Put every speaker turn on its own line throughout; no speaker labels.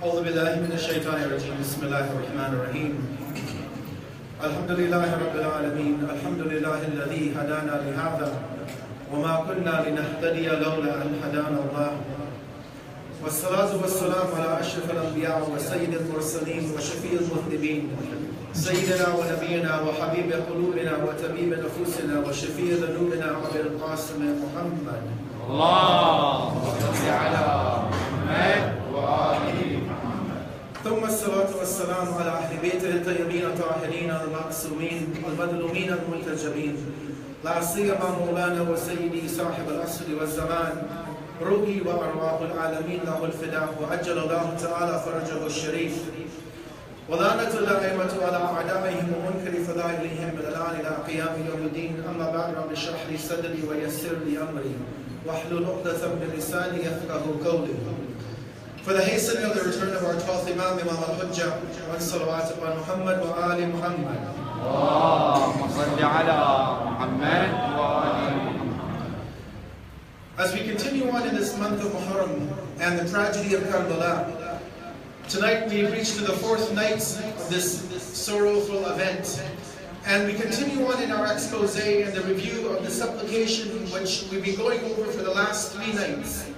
أعوذ بالله من الشيطان الرجيم بسم الله الرحمن الرحيم الحمد لله رب العالمين الحمد لله الذي هدانا لهذا وما كنا لنهتدي لولا أن هدانا الله والصلاة والسلام على أشرف الأنبياء وسيد المرسلين وشفيع المذنبين سيدنا ونبينا وحبيب قلوبنا وطبيب نفوسنا وشفيع ذنوبنا أبي القاسم محمد
اللهم صل على محمد وآل محمد.
ثم الصلاة والسلام على أهل بيته الطيبين الطاهرين المعصومين المظلومين الملتجبين لا سيما مولانا وسيدي صاحب العصر والزمان روحي وأرواح العالمين له الفداء وعجل الله تعالى فرجه الشريف ولعنة الدائمة على أعدائهم ومنكر فضائلهم من الآن إلى قيام يوم الدين. أما بعد رب اشرح لي صدري ويسر لي أمري واحلل عقدة من لساني يفقهوا قولي. For the hastening of the return of our 12th Imam, Imam al-Hujjah, and salawat upon Muhammad wa ali Muhammad.
اللهم صل على محمد وآل محمد.
As we continue on in this month of Muharram and the tragedy of Karbala, tonight we reach to the 4th night of this sorrowful event. And we continue on in our expose and the review of the supplication which we've been going over for the last 3 nights.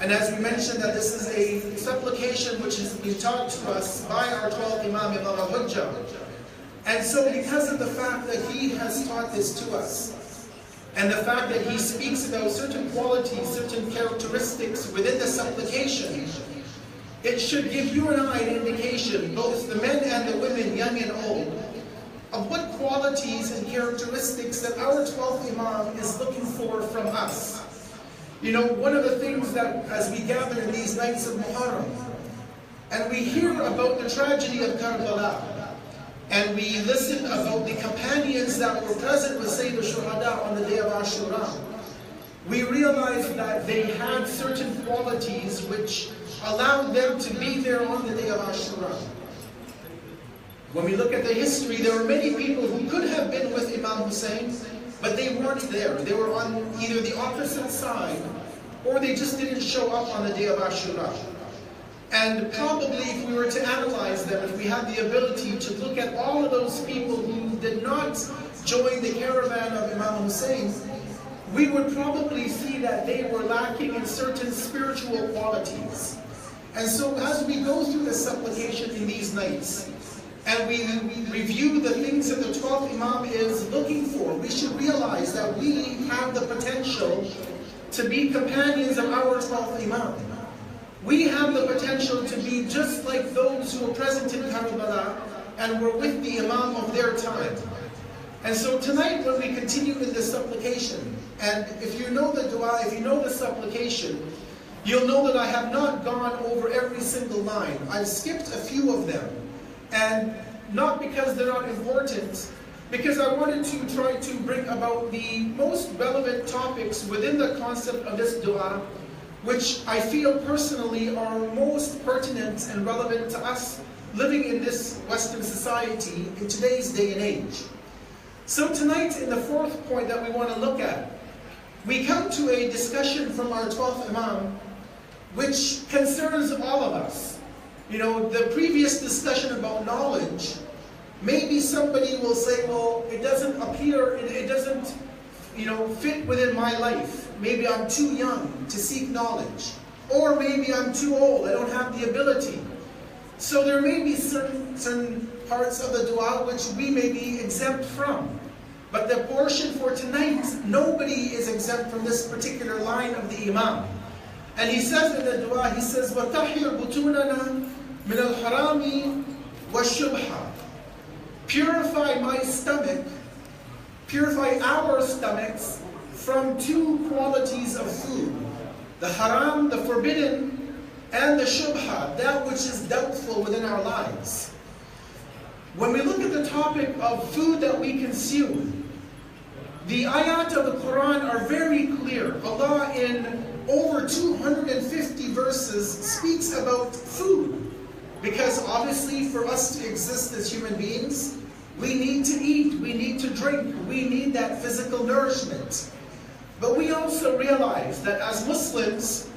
And as we mentioned that this is a supplication which has been taught to us by our 12th Imam, Imam al-Hujjah. And so because of the fact that he has taught this to us, and the fact that he speaks about certain qualities, certain characteristics within the supplication, it should give you and I an indication, both the men and the women, young and old, of what qualities and characteristics that our 12th Imam is looking for from us. You know, one of the things that as we gather in these nights of Muharram, and we hear about the tragedy of Karbala, and we listen about the companions that were present with Sayyid al-Shuhada on the day of Ashura, we realize that they had certain qualities which allowed them to be there on the day of Ashura. When we look at the history, there were many people who could have been with Imam Hussein, but they weren't there. They were on either the opposite side, or they just didn't show up on the day of Ashura. And probably if we were to analyze them, if we had the ability to look at all of those people who did not join the caravan of Imam Hussein, we would probably see that they were lacking in certain spiritual qualities. And so as we go through the supplication in these nights, and we review the things that the 12th Imam is looking for, we should realize that we have the potential to be companions of our 12th Imam. We have the potential to be just like those who were present in Karbala and were with the Imam of their time. And so tonight when we continue in this supplication, and if you know the dua, if you know the supplication, you'll know that I have not gone over every single line. I've skipped a few of them. And not because they're not important, because I wanted to try to bring about the most relevant topics within the concept of this dua, which I feel personally are most pertinent and relevant to us living in this Western society in today's day and age. So tonight, in the 4th point that we want to look at, we come to a discussion from our 12th Imam, which concerns all of us. You know, the previous discussion about knowledge, maybe somebody will say, well, it doesn't appear, it doesn't, you know, fit within my life. Maybe I'm too young to seek knowledge. Or maybe I'm too old, I don't have the ability. So there may be certain parts of the dua which we may be exempt from. But the portion for tonight, nobody is exempt from this particular line of the Imam. And he says in the dua, he says, وَتَحِرْ بُطُونَنَا مِنَ الْحَرَامِ وَالشُّبْحَةِ. Purify my stomach, purify our stomachs from 2 qualities of food. The haram, the forbidden, and the shubha, that which is doubtful within our lives. When we look at the topic of food that we consume, the ayat of the Quran are very clear. Allah in over 250 verses speaks about food. Because obviously for us to exist as human beings, we need to eat, we need to drink, we need that physical nourishment. But we also realize that as Muslims,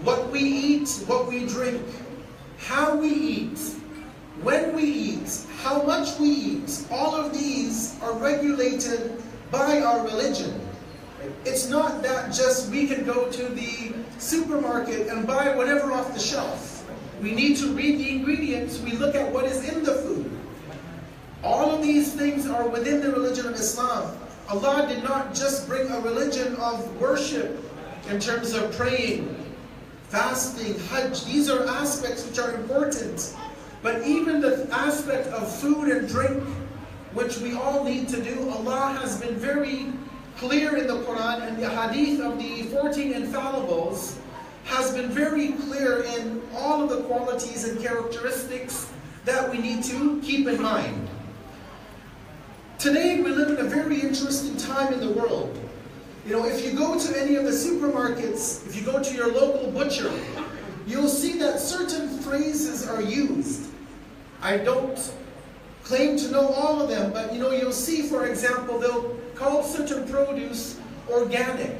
what we eat, what we drink, how we eat, when we eat, how much we eat, all of these are regulated by our religion. It's not that just we can go to the supermarket and buy whatever off the shelf. We need to read the ingredients, we look at what is in the food. All of these things are within the religion of Islam. Allah did not just bring a religion of worship in terms of praying, fasting, hajj. These are aspects which are important. But even the aspect of food and drink, which we all need to do, Allah has been very clear in the Quran, and the hadith of the 14 infallibles has been very clear in all of the qualities and characteristics that we need to keep in mind. Today we live in a very interesting time in the world. You know, if you go to any of the supermarkets, if you go to your local butcher, you'll see that certain phrases are used. I don't claim to know all of them, but you'll see, for example, they'll call certain produce organic.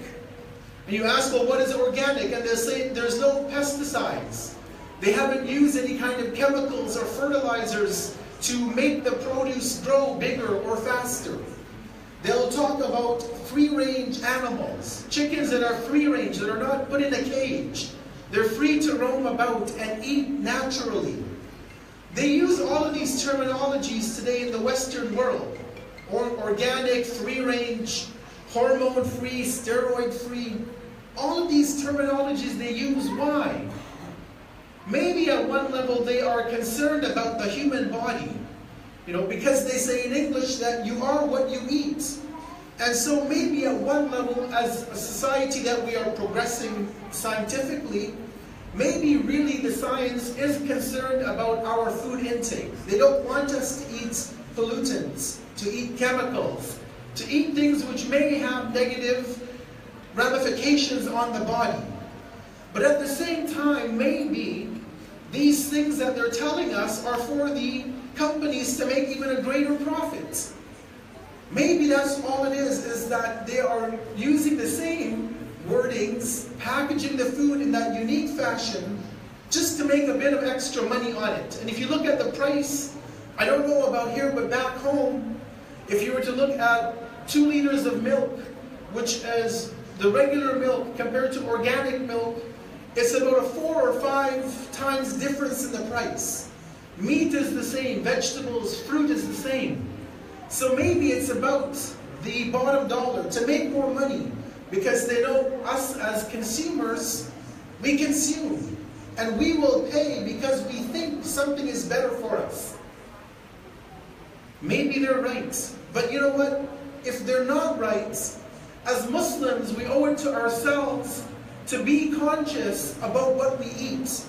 And you ask, well, what is organic? And they'll say there's no pesticides. They haven't used any kind of chemicals or fertilizers to make the produce grow bigger or faster. They'll talk about free-range animals, chickens that are free-range, that are not put in a cage. They're free to roam about and eat naturally. They use all of these terminologies today in the Western world. Organic, free-range, hormone-free, steroid-free. All of these terminologies they use. Why? Maybe at one level they are concerned about the human body. Because they say in English that you are what you eat. And so maybe at one level, as a society that we are progressing scientifically, maybe really the science is concerned about our food intake. They don't want us to eat pollutants, to eat chemicals, to eat things which may have negative ramifications on the body. But at the same time, maybe these things that they're telling us are for the companies to make even a greater profit. Maybe that's all it is that they are using the same wordings, packaging the food in that unique fashion, just to make a bit of extra money on it. And if you look at the price, I don't know about here, but back home, if you were to look at 2 liters of milk, which is the regular milk compared to organic milk, it's about a 4 or 5 times difference in the price. Meat is the same, vegetables, fruit is the same. So maybe it's about the bottom dollar, to make more money, because they know us as consumers, we consume. And we will pay because we think something is better for us. Maybe they're right. But you know what? If they're not right, as Muslims, we owe it to ourselves to be conscious about what we eat.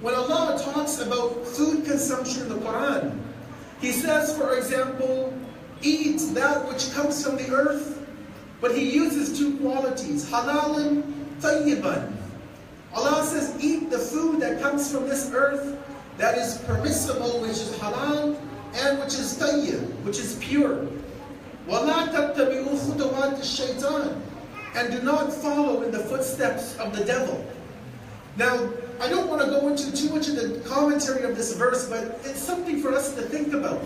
When Allah talks about food consumption in the Quran, He says, for example, eat that which comes from the earth, but He uses 2 qualities, halalan, tayyiban. Allah says, eat the food that comes from this earth that is permissible, which is halal, and which is tayyib, which is pure. وَلَا تَتَّبِعُوا خُطُوَاتِ الشَّيْطَانِ, and do not follow in the footsteps of the devil. Now, I don't want to go into too much of the commentary of this verse, but it's something for us to think about.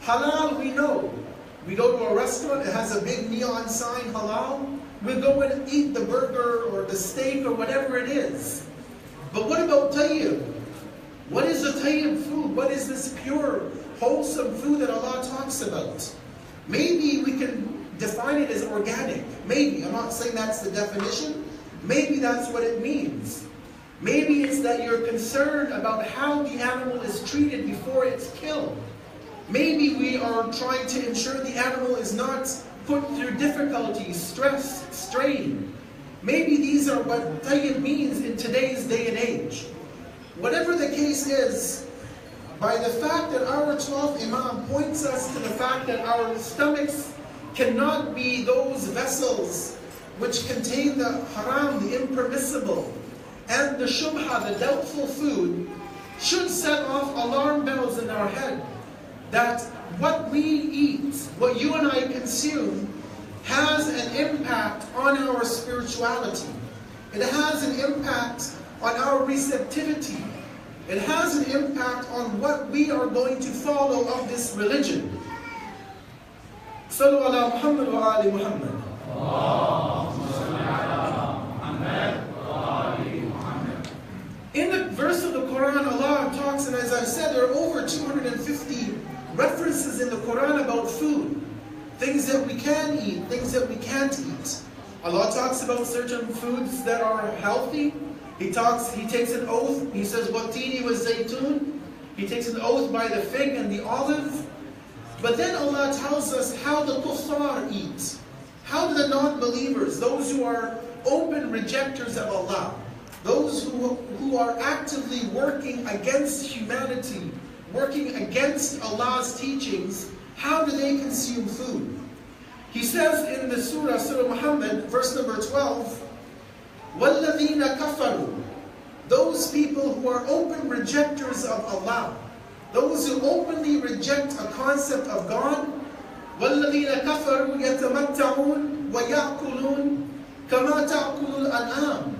Halal, we know. We go to a restaurant, it has a big neon sign, halal. We go and eat the burger or the steak or whatever it is. But what about tayyib? What is the tayyib food? What is this pure, wholesome food that Allah talks about? Maybe we can define it as organic. Maybe. I'm not saying that's the definition. Maybe that's what it means. Maybe it's that you're concerned about how the animal is treated before it's killed. Maybe we are trying to ensure the animal is not put through difficulties, stress, strain. Maybe these are what tayyib means in today's day and age. Whatever the case is, by the fact that our 12th Imam points us to the fact that our stomachs cannot be those vessels which contain the haram, the impermissible, and the shubha, the doubtful food, should set off alarm bells in our head that what we eat, what you and I consume, has an impact on our spirituality. It has an impact on our receptivity. it has an impact on what we are going to follow of this religion. Sallu ala Muhammad wa ali Muhammad. In the verse of the Quran, Allah talks, and as I said, there are over 250 references in the Quran about food. Things that we can eat, things that we can't eat. Allah talks about certain foods that are healthy. He takes an oath. He says, "Wattini wa zaytun." He takes an oath by the fig and the olive. But then Allah tells us how the kuffar eat. How do the non-believers, those who are open rejectors of Allah, those who are actively working against humanity, working against Allah's teachings, how do they consume food? He says in the Surah Muhammad, verse number 12, وَالَّذِينَ كَفَرُوا, those people who are open rejectors of Allah, those who openly reject a concept of God, وَالَّذِينَ كَفَرُوا يَتَمَتَّعُونَ وَيَأْكُلُونَ كَمَا تَأْكُلُ الْأَنْعَامُ.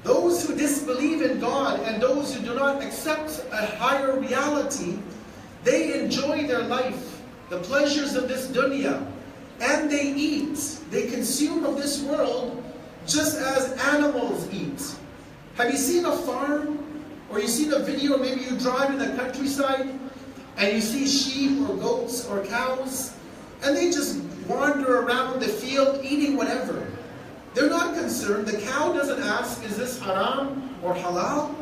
Those who disbelieve in God and those who do not accept a higher reality, they enjoy their life, the pleasures of this dunya, and they eat, they consume of this world just as animals eat. Have you seen a farm? Or you seen a video, maybe you drive in the countryside and you see sheep or goats or cows and they just wander around the field eating whatever. They're not concerned. The cow doesn't ask, is this haram or halal?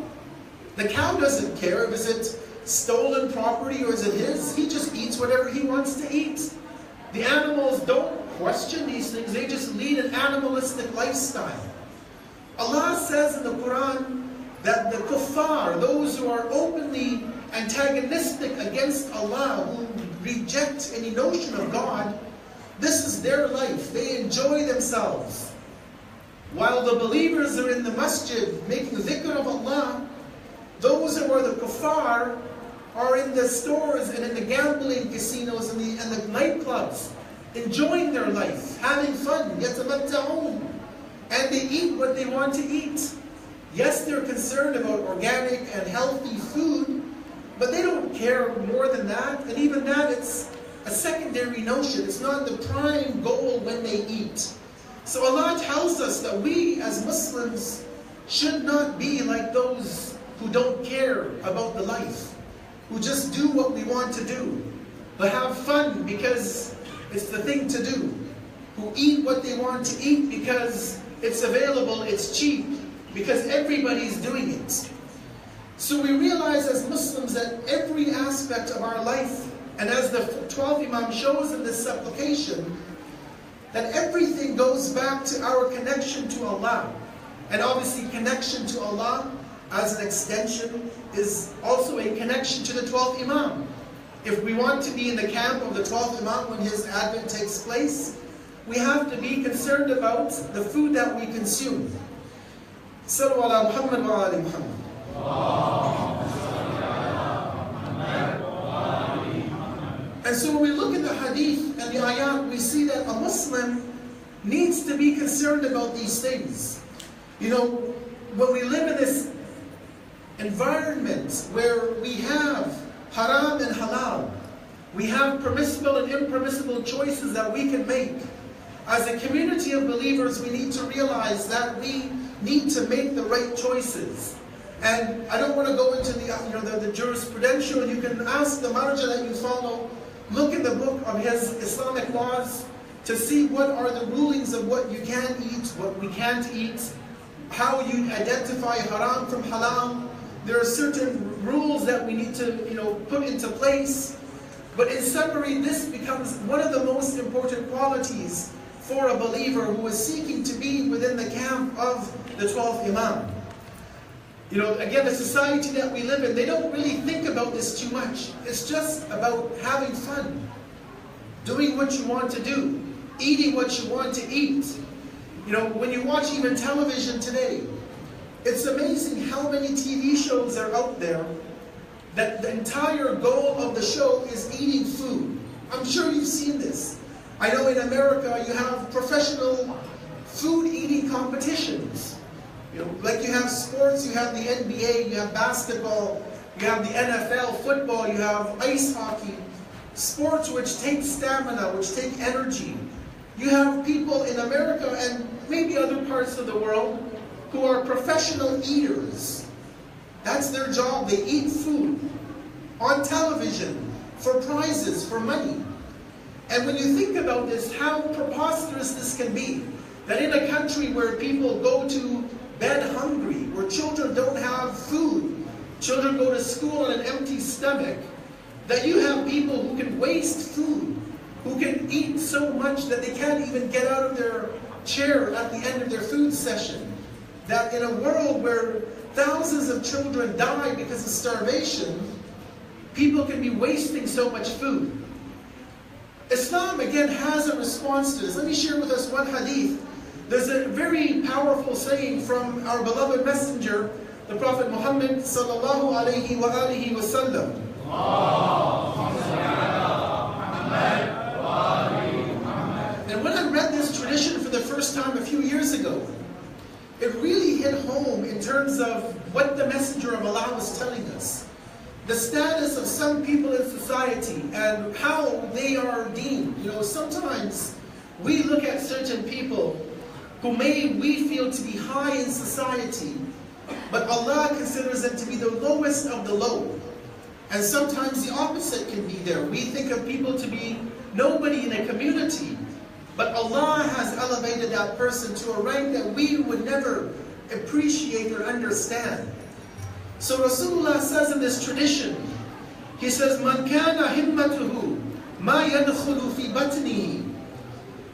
The cow doesn't care if it's stolen property or is it his. He just eats whatever he wants to eat. The animals don't question these things. They just lead an animalistic lifestyle. Allah says in the Quran that the kuffar, those who are openly antagonistic against Allah, who reject any notion of God, this is their life. They enjoy themselves. While the believers are in the masjid making dhikr of Allah, those who are the kuffar are in the stores and in the gambling casinos and the nightclubs, enjoying their life, having fun, يَتَمَتَّعُونَ, and they eat what they want to eat. Yes, they're concerned about organic and healthy food, but they don't care more than that. And even that, it's a secondary notion. It's not the prime goal when they eat. So Allah tells us that we as Muslims should not be like those who don't care about the life, who just do what we want to do, but have fun because it's the thing to do, who eat what they want to eat because it's available, it's cheap, because everybody's doing it. So we realize as Muslims that every aspect of our life, and as the 12th Imam shows in this supplication, that everything goes back to our connection to Allah. And obviously connection to Allah as an extension is also a connection to the 12th Imam. If we want to be in the camp of the 12th Imam when his advent takes place, we have to be concerned about the food that we consume. Sallu ala Muhammad wa ali Muhammad. And so when we look at the hadith and the ayat, we see that a Muslim needs to be concerned about these things. You know, when we live in this environment where we have haram and halal, we have permissible and impermissible choices that we can make. As a community of believers, we need to realize that we need to make the right choices. And I don't want to go into the jurisprudential. You can ask the marja that you follow, look in the book of his Islamic laws to see what are the rulings of what you can eat, what we can't eat, how you identify haram from halal. There are certain rules that we need to put into place. But in summary, this becomes one of the most important qualities for a believer who is seeking to be within the camp of the 12th Imam. Again, the society that we live in, they don't really think about this too much. It's just about having fun, doing what you want to do, eating what you want to eat. When you watch even television today, it's amazing how many TV shows are out there that the entire goal of the show is eating food. I'm sure you've seen this. I know in America you have professional food eating competitions. Like you have sports, you have the NBA, you have basketball, you have the NFL, football, you have ice hockey. Sports which take stamina, which take energy. You have people in America and maybe other parts of the world who are professional eaters. That's their job. They eat food on television for prizes, for money. And when you think about this, how preposterous this can be, that in a country where people go to bed hungry, where children don't have food, children go to school on an empty stomach, that you have people who can waste food, who can eat so much that they can't even get out of their chair at the end of their food session. That in a world where thousands of children die because of starvation, people can be wasting so much food. Islam, again, has a response to this. Let me share with us one hadith. There's a very powerful saying from our beloved messenger, the Prophet Muhammad sallallahu alayhi wa alihi wa sallam. And when I read this tradition for the first time a few years ago, it really hit home in terms of what the Messenger of Allah was telling us. The status of some people in society and how they are deemed. Sometimes we look at certain people who we feel to be high in society, but Allah considers them to be the lowest of the low. And sometimes the opposite can be there. We think of people to be nobody in a community, but Allah has elevated that person to a rank that we would never appreciate or understand. So Rasulullah says in this tradition, he says, "Man kana himmatuhu ma yadkhulu fi batnihi."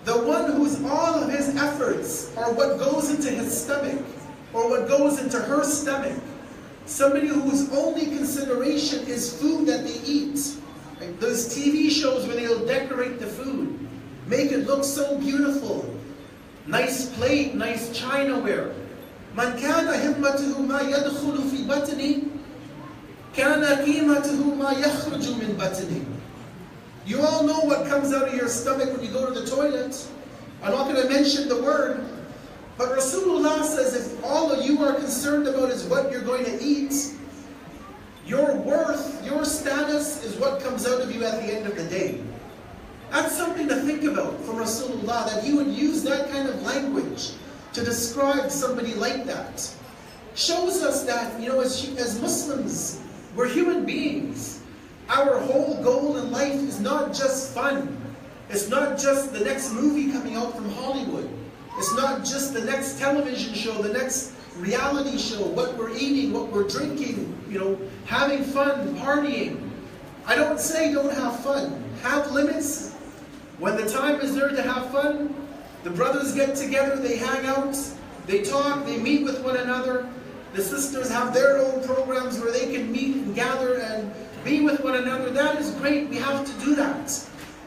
The one whose all of his efforts are what goes into his stomach, or what goes into her stomach. Somebody whose only consideration is food that they eat. Like those TV shows where they'll decorate the food, make it look so beautiful. Nice plate, nice chinaware. Man kana himmatuhu ma yadkhulu fi batni, kana qimatuhu ma yakhruju min batni. You all know what comes out of your stomach when you go to the toilet. I'm not going to mention the word, but Rasulullah says if all of you are concerned about is what you're going to eat, your worth, your status is what comes out of you at the end of the day. That's something to think about from Rasulullah, that he would use that kind of language to describe somebody like that. Shows us that, as Muslims, we're human beings. Our whole goal in life is not just fun. It's not just the next movie coming out from Hollywood. It's not just the next television show, the next reality show, what we're eating, what we're drinking, having fun, partying. I don't say don't have fun. Have limits. When the time is there to have fun, the brothers get together, they hang out, they talk, they meet with one another. The sisters have their own programs where they can meet and gather and be with one another. That is great. We have to do that.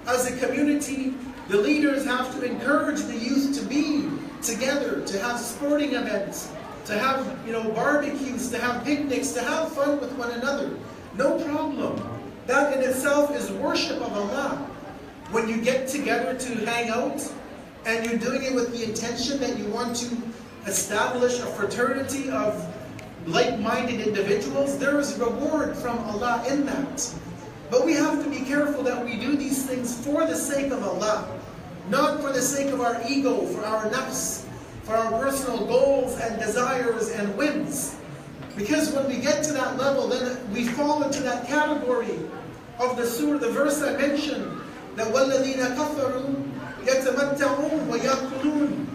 As a community, the leaders have to encourage the youth to be together, to have sporting events, to have barbecues, to have picnics, to have fun with one another. No problem. That in itself is worship of Allah. When you get together to hang out, and you're doing it with the intention that you want to establish a fraternity of like-minded individuals, there is reward from Allah in that. But we have to be careful that we do these things for the sake of Allah, not for the sake of our ego, for our nafs, for our personal goals and desires and whims. Because when we get to that level, then we fall into that category of the surah, the verse I mentioned, that وَالَّذِينَ كَفَرُوا يَتَمَتَّعُونَ وَيَأْكُلُونَ.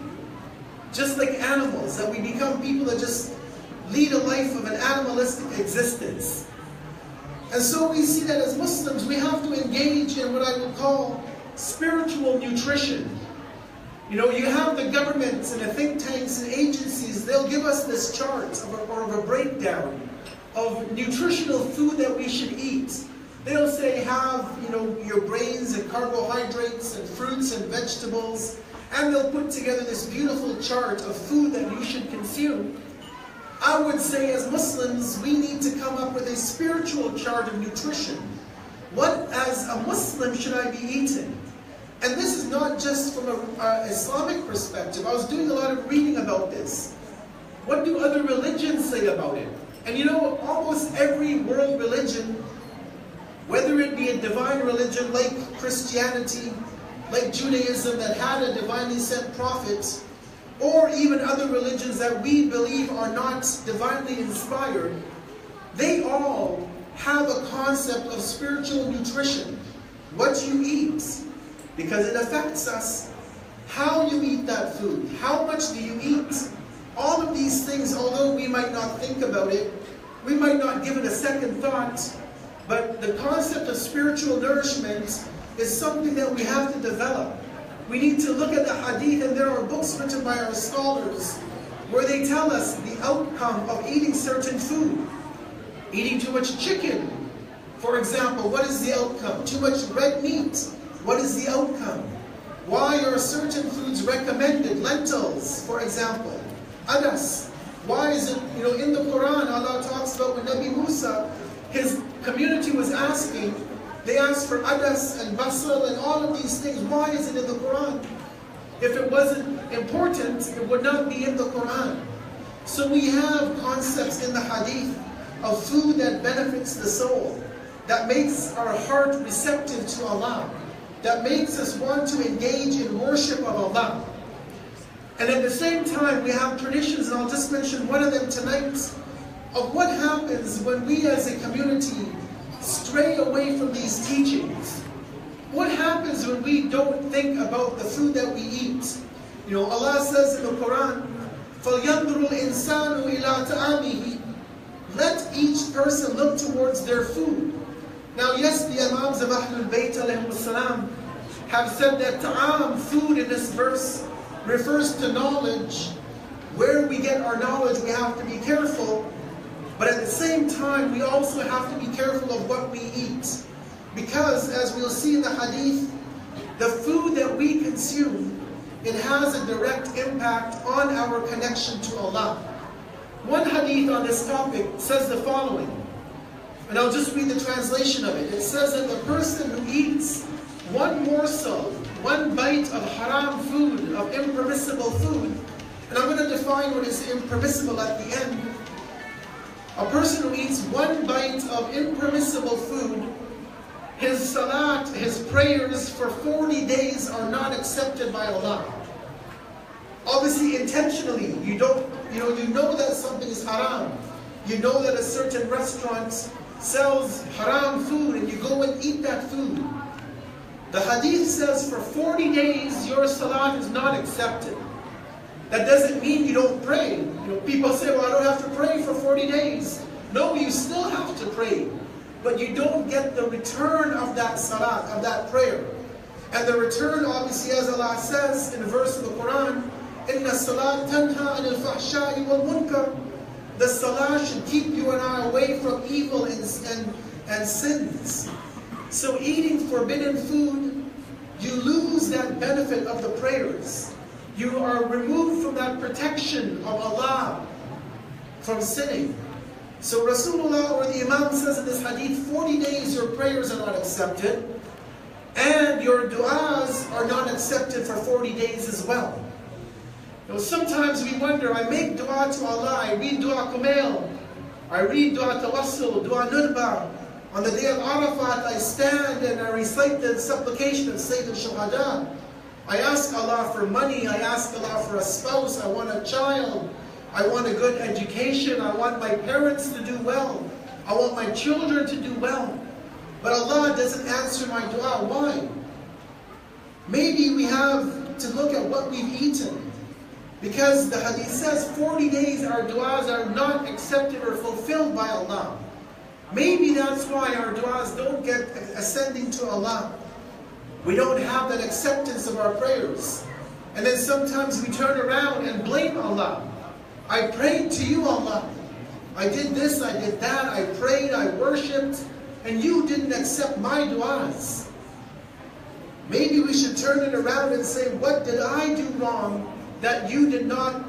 Just like animals, that we become people that just lead a life of an animalistic existence. And so we see that as Muslims, we have to engage in what I would call spiritual nutrition. You have the governments and the think tanks and agencies, they'll give us this chart of a breakdown of nutritional food that we should eat. They'll say have, your grains and carbohydrates and fruits and vegetables, and they'll put together this beautiful chart of food that you should consume. I would say as Muslims, we need to come up with a spiritual chart of nutrition. What, as a Muslim, should I be eating? And this is not just from an Islamic perspective. I was doing a lot of reading about this. What do other religions say about it? And you know, almost every world religion, whether it be a divine religion like Christianity, like Judaism that had a divinely sent prophet, or even other religions that we believe are not divinely inspired, they all have a concept of spiritual nutrition. What you eat, because it affects us. How you eat that food. How much do you eat? All of these things, although we might not think about it, we might not give it a second thought, but the concept of spiritual nourishment is something that we have to develop. We need to look at the hadith, and there are books written by our scholars where they tell us the outcome of eating certain food. Eating too much chicken, for example, what is the outcome? Too much red meat, what is the outcome? Why are certain foods recommended? Lentils, for example. Adas. Why is it, in the Quran, Allah talks about when Nabi Musa, his community was asking, they asked for adas and basal and all of these things. Why is it in the Quran? If it wasn't important, it would not be in the Quran. So we have concepts in the hadith of food that benefits the soul, that makes our heart receptive to Allah, that makes us want to engage in worship of Allah. And at the same time, we have traditions, and I'll just mention one of them tonight, of what happens when we as a community stray away from these teachings. What happens when we don't think about the food that we eat? Allah says in the Quran, فَلْيَنْظُرُ الْإِنسَانُ إِلَىٰ تَعَامِهِ. Let each person look towards their food. Now yes, the Imams of Ahlul Bayt ﷺ have said that ta'am, food in this verse, refers to knowledge. Where we get our knowledge, we have to be careful. But at the same time, we also have to be careful of what we eat. Because, as we'll see in the hadith, the food that we consume, it has a direct impact on our connection to Allah. One hadith on this topic says the following, and I'll just read the translation of it. It says that the person who eats one morsel, one bite of haram food, of impermissible food, and I'm going to define what is impermissible at the end. A person who eats one bite of impermissible food, his salat, his prayers for 40 days are not accepted by Allah. Obviously, intentionally, you know that something is haram. You know that a certain restaurant sells haram food and you go and eat that food. The hadith says for 40 days your salat is not accepted. That doesn't mean you don't pray. People say, well, I don't have to pray for 40 days. No, you still have to pray. But you don't get the return of that salat, of that prayer. And the return, obviously, as Allah says in a verse of the Quran, إِنَّ الصَّلَاةَ تَنْهَى عَنِ الْفَحْشَاءِ وَالْمُنْكَرِ. The salah should keep you and I away from evil and sins. So eating forbidden food, you lose that benefit of the prayers. You are removed from that protection of Allah from sinning. So Rasulullah, or the Imam says in this hadith, 40 days your prayers are not accepted, and your du'as are not accepted for 40 days as well. Sometimes we wonder, I make dua to Allah, I read dua kumail, I read dua tawassul, dua nurba. On the day of Arafat, I stand and I recite the supplication of Sayyid al-Shuhada. I ask Allah for money, I ask Allah for a spouse, I want a child, I want a good education, I want my parents to do well, I want my children to do well. But Allah doesn't answer my dua. Why? Maybe we have to look at what we've eaten. Because the hadith says 40 days our du'as are not accepted or fulfilled by Allah. Maybe that's why our du'as don't get ascending to Allah. We don't have that acceptance of our prayers. And then sometimes we turn around and blame Allah. I prayed to you, Allah. I did this, I did that, I prayed, I worshipped, and you didn't accept my du'as. Maybe we should turn it around and say, what did I do wrong that you did not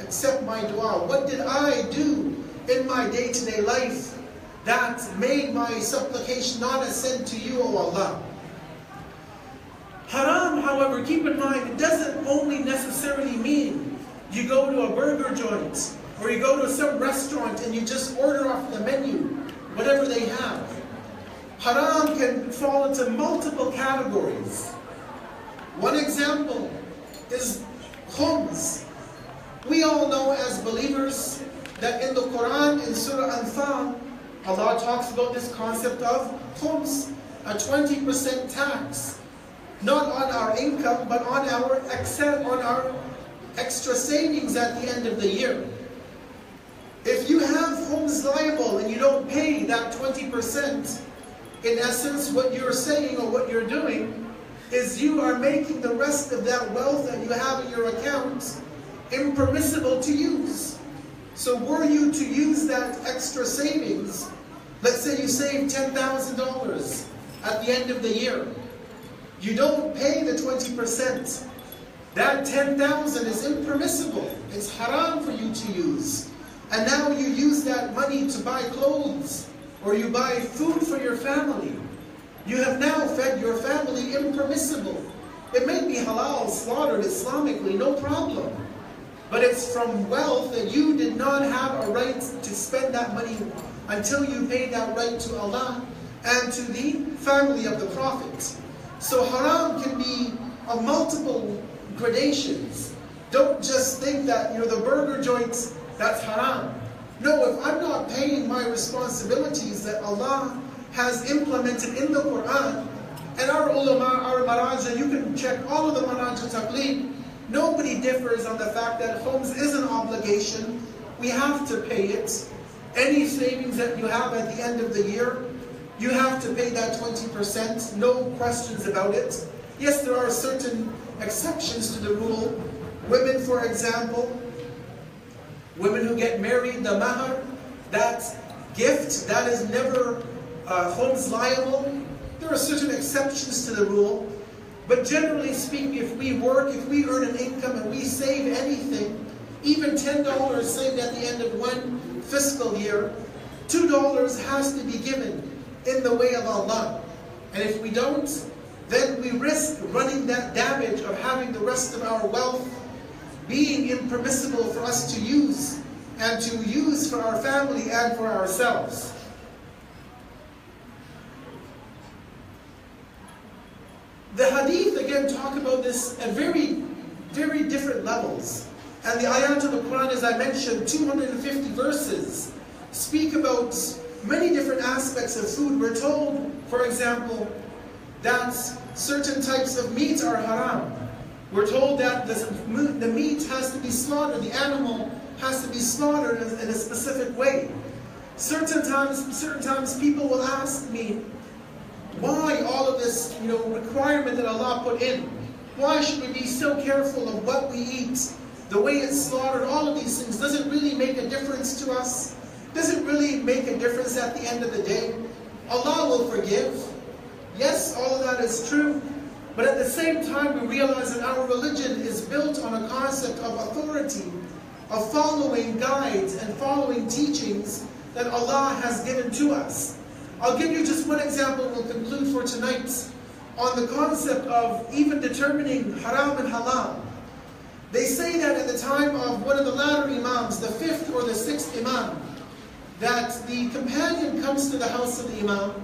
accept my dua? What did I do in my day-to-day life that made my supplication not ascend to you, O Allah? Haram, however, keep in mind, it doesn't only necessarily mean you go to a burger joint Or you go to some restaurant and you just order off the menu, whatever they have. Haram can fall into multiple categories. One example is khums. We all know as believers that in the Quran, in Surah Anfal, Allah talks about this concept of khums, a 20% tax. Not on our income, but on our extra savings at the end of the year. If you have khums liable and you don't pay that 20%, in essence what you're saying or what you're doing is you are making the rest of that wealth that you have in your account impermissible to use. So were you to use that extra savings, let's say you save $10,000 at the end of the year, you don't pay the 20%. That $10,000 is impermissible. It's haram for you to use. And now you use that money to buy clothes or you buy food for your family. You have now fed your family impermissible. It may be halal, slaughtered Islamically, no problem. But it's from wealth that you did not have a right to spend that money until you paid that right to Allah and to the family of the Prophet. So haram can be of multiple gradations. Don't just think that the burger joints, that's haram. No, if I'm not paying my responsibilities that Allah has implemented in the Quran, and our ulama, our maraja, you can check all of the maraja taqleed, nobody differs on the fact that khums is an obligation. We have to pay it. Any savings that you have at the end of the year, you have to pay that 20%, no questions about it. Yes, there are certain exceptions to the rule. Women, for example, women who get married, the mahar, that gift, that is never khums liable. There are certain exceptions to the rule. But generally speaking, if we work, if we earn an income and we save anything, even $10 saved at the end of one fiscal year, $2 has to be given in the way of Allah. And if we don't, then we risk running that damage of having the rest of our wealth being impermissible for us to use, and to use for our family and for ourselves. The hadith again talk about this at very, very different levels. And the ayat of the Quran, as I mentioned, 250 verses, speak about many different aspects of food. We're told, for example, that certain types of meat are haram. We're told that the meat has to be slaughtered, the animal has to be slaughtered in a specific way. Certain times people will ask me, why all of this requirement that Allah put in? Why should we be so careful of what we eat, the way it's slaughtered, all of these things? Does it really make a difference to us? Does it really make a difference at the end of the day? Allah will forgive. Yes, all of that is true. But at the same time, we realize that our religion is built on a concept of authority, of following guides and following teachings that Allah has given to us. I'll give you just one example, we'll conclude for tonight, on the concept of even determining haram and halal. They say that at the time of one of the latter imams, the 5th or the 6th imam, that the companion comes to the house of the imam,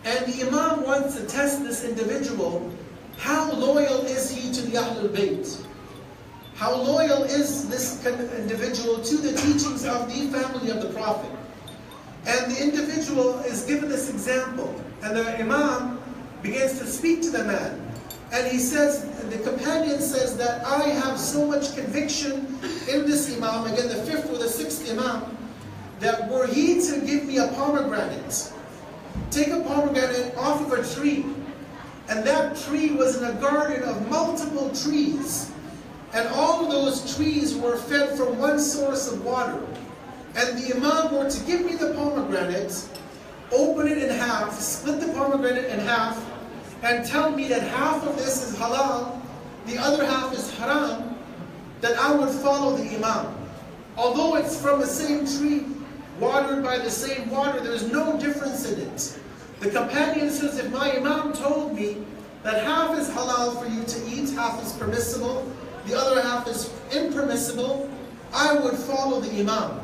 and the imam wants to test this individual. How loyal is he to the Ahlul Bayt? How loyal is this individual to the teachings of the family of the Prophet? And the individual is given this example, and the imam begins to speak to the man. And he says, the companion says that I have so much conviction in this imam, again the 5th or the 6th imam, that were he to give me a pomegranate, take a pomegranate off of a tree, and that tree was in a garden of multiple trees, and all of those trees were fed from one source of water, and the imam were to give me the pomegranate, open it in half, split the pomegranate in half, and tell me that half of this is halal, the other half is haram, that I would follow the imam. Although it's from the same tree, watered by the same water, there's no difference in it. The companion says, if my imam told me that half is halal for you to eat, half is permissible, the other half is impermissible, I would follow the Imam,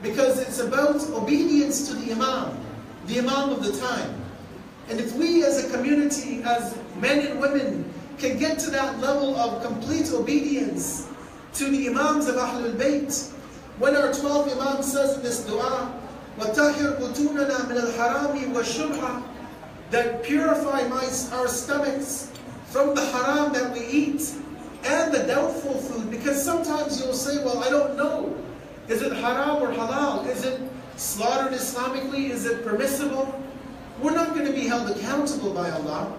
because it's about obedience to the Imam of the time. And if we as a community, as men and women, can get to that level of complete obedience to the Imams of Ahlul Bayt, when our 12th Imam says in this dua, وَتَحِرْ بُطُونَنَا مِنَ الْحَرَامِ وَالشُّبْهَةِ, that purify our stomachs from the haram that we eat and the doubtful food. Because sometimes you'll say, well, I don't know. Is it haram or halal? Is it slaughtered Islamically? Is it permissible? We're not going to be held accountable by Allah.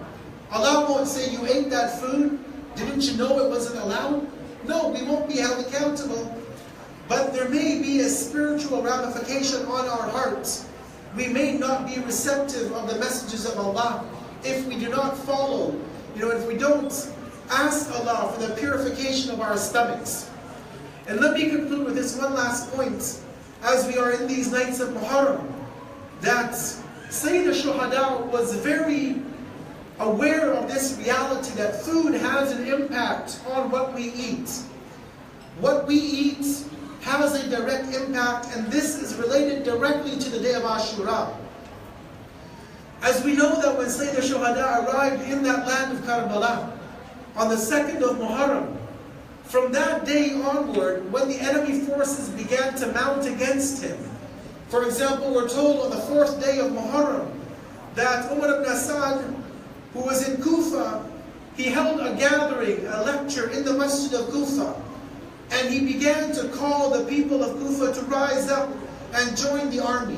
Allah won't say, you ate that food, didn't you know it wasn't allowed? No, we won't be held accountable. But there may be a spiritual ramification on our hearts. We may not be receptive of the messages of Allah if we do not follow, if we don't ask Allah for the purification of our stomachs. And let me conclude with this one last point, as we are in these nights of Muharram, that Sayyid al-Shuhada was very aware of this reality that food has an impact on what we eat. What we eat has a direct impact, and this is related directly to the day of Ashura. As we know that when Sayyid al-Shuhada arrived in that land of Karbala, on the 2nd of Muharram, from that day onward, when the enemy forces began to mount against him, for example, we're told on the 4th day of Muharram that Umar ibn Asad, who was in Kufa, he held a gathering, a lecture in the Masjid of Kufa, and he began to call the people of Kufa to rise up and join the army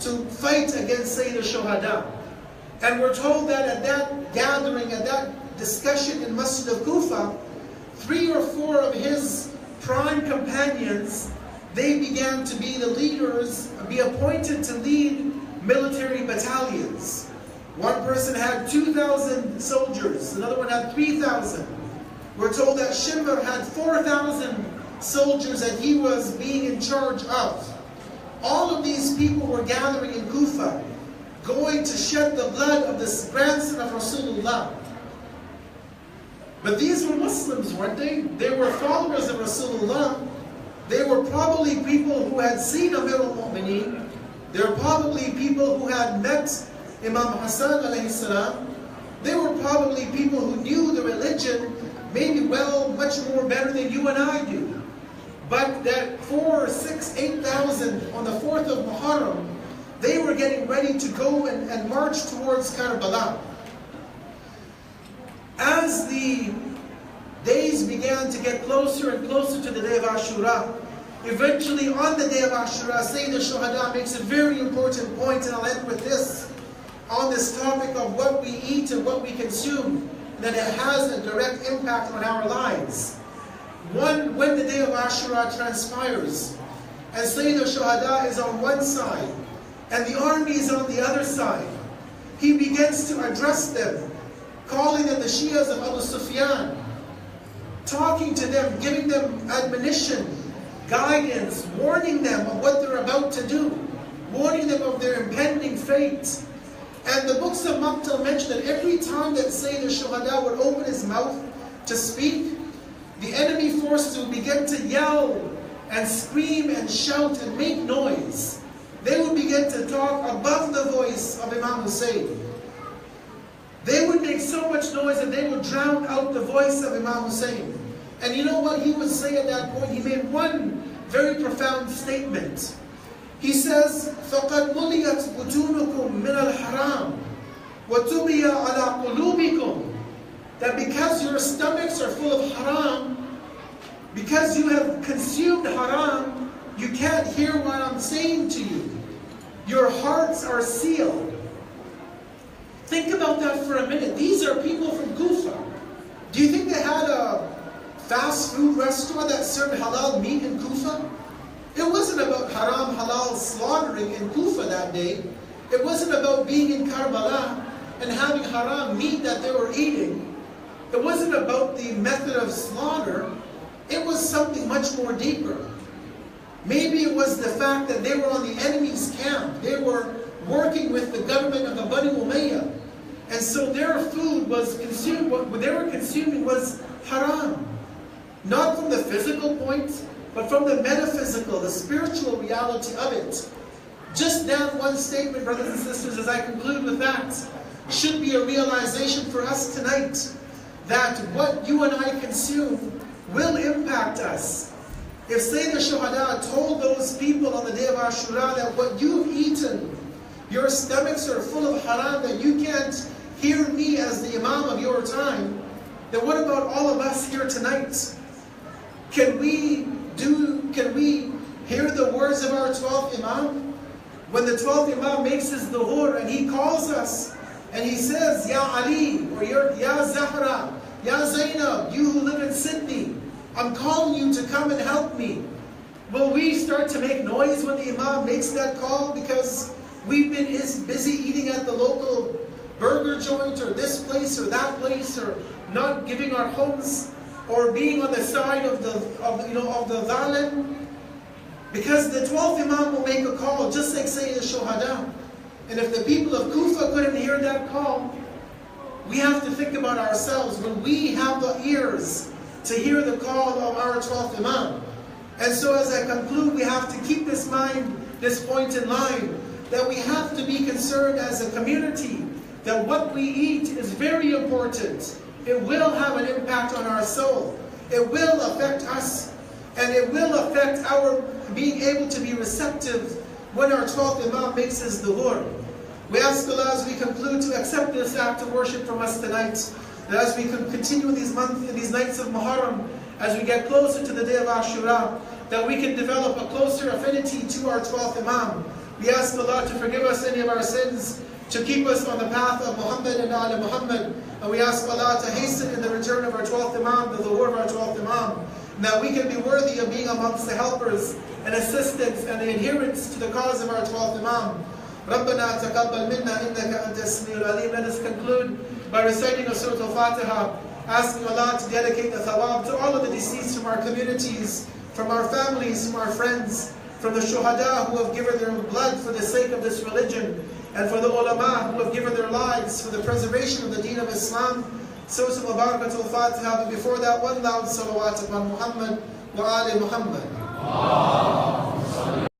to fight against Sayyid al-Shuhada. And we're told that at that gathering, at that discussion in Masjid of Kufa, 3 or 4 of his prime companions, they began to be the leaders, be appointed to lead military battalions. One person had 2,000 soldiers, another one had 3,000. We're told that Shimr had 4,000 soldiers that he was being in charge of. All of these people were gathering in Kufa, going to shed the blood of this grandson of Rasulullah. But these were Muslims, weren't they? They were followers of Rasulullah. They were probably people who had seen Amir al-Mu'mineen. They were probably people who had met Imam Hassan alayhi salam. They were probably people who knew the religion maybe much more better than you and I do. But that 4, 6, 8,000 on the 4th of Muharram, they were getting ready to go and march towards Karbala. As the days began to get closer and closer to the day of Ashura, eventually on the day of Ashura, Sayyid al-Shuhada makes a very important point, and I'll end with this, on this topic of what we eat and what we consume, that it has a direct impact on our lives. When the day of Ashura transpires, and Sayyid al-Shuhada is on one side, and the army is on the other side, he begins to address them, calling them the Shias of Abu Sufyan, talking to them, giving them admonition, guidance, warning them of what they're about to do, warning them of their impending fate. And the books of Maqtal mention that every time that Sayyid al-Shuhada would open his mouth to speak, the enemy forces would begin to yell and scream and shout and make noise. They would begin to talk above the voice of Imam Hussein. They would make so much noise that they would drown out the voice of Imam Hussein. And you know what he would say at that point? He made one very profound statement. He says, فَقَدْ مُلِيَتْ بُطُونُكُمْ مِنَ الْحَرَامِ وَتُبِيَ عَلَىٰ قُلُوبِكُمْ, that because your stomachs are full of haram, because you have consumed haram, you can't hear what I'm saying to you. Your hearts are sealed. Think about that for a minute. These are people from Kufa. Do you think they had a fast food restaurant that served halal meat in Kufa? It wasn't about haram halal slaughtering in Kufa that day. It wasn't about being in Karbala and having haram meat that they were eating. It wasn't about the method of slaughter. It was something much more deeper. Maybe it was the fact that they were on the enemy's camp. They were working with the government of the Bani Umayyah. And so their food was consumed, what they were consuming was haram. Not from the physical point, but from the metaphysical, the spiritual reality of it. Just that one statement, brothers and sisters, as I conclude with that, should be a realization for us tonight that what you and I consume will impact us. If Sayyid al-Shuhada told those people on the day of Ashura that what you've eaten, your stomachs are full of haram, that you can't hear me as the Imam of your time, then what about all of us here tonight? Can we hear the words of our 12th Imam? When the 12th Imam makes his duhur and he calls us and he says, Ya Ali, or Ya Zahra, Ya Zainab, you who live in Sydney, I'm calling you to come and help me. Will we start to make noise when the Imam makes that call because we've been busy eating at the local burger joint or this place or that place, or not giving our homes, or being on the side of the zalim? Because the 12th Imam will make a call, just like Sayyid al-Shuhada. And if the people of Kufa couldn't hear that call, we have to think about ourselves when we have the ears to hear the call of our 12th Imam. And so as I conclude, we have to keep this point in line, that we have to be concerned as a community that what we eat is very important. It will have an impact on our soul. It will affect us. And it will affect our being able to be receptive when our 12th Imam makes his duhur. We ask Allah as we conclude to accept this act of worship from us tonight. And as we continue in these nights of Muharram, as we get closer to the day of Ashura, that we can develop a closer affinity to our 12th Imam. We ask Allah to forgive us any of our sins, to keep us on the path of Muhammad and Ala Muhammad. And we ask Allah to hasten in the return of our 12th Imam, the duhur of our 12th Imam, and that we can be worthy of being amongst the helpers and assistants and the adherents to the cause of our 12th Imam. رَبَّنَا تَقَبَّلْ مِنَّا إِنَّكَ أَنْتَ السَّمِيعُ الْعَلِيمُ. Let us conclude by reciting a Surah Al-Fatiha, asking Allah to dedicate the thawab to all of the deceased from our communities, from our families, from our friends, from the shuhada who have given their blood for the sake of this religion, and for the ulama who have given their lives for the preservation of the deen of Islam. Surah Al-Barakatul Fatiha, but before that, one loud salawat upon Muhammad wa Ali Muhammad.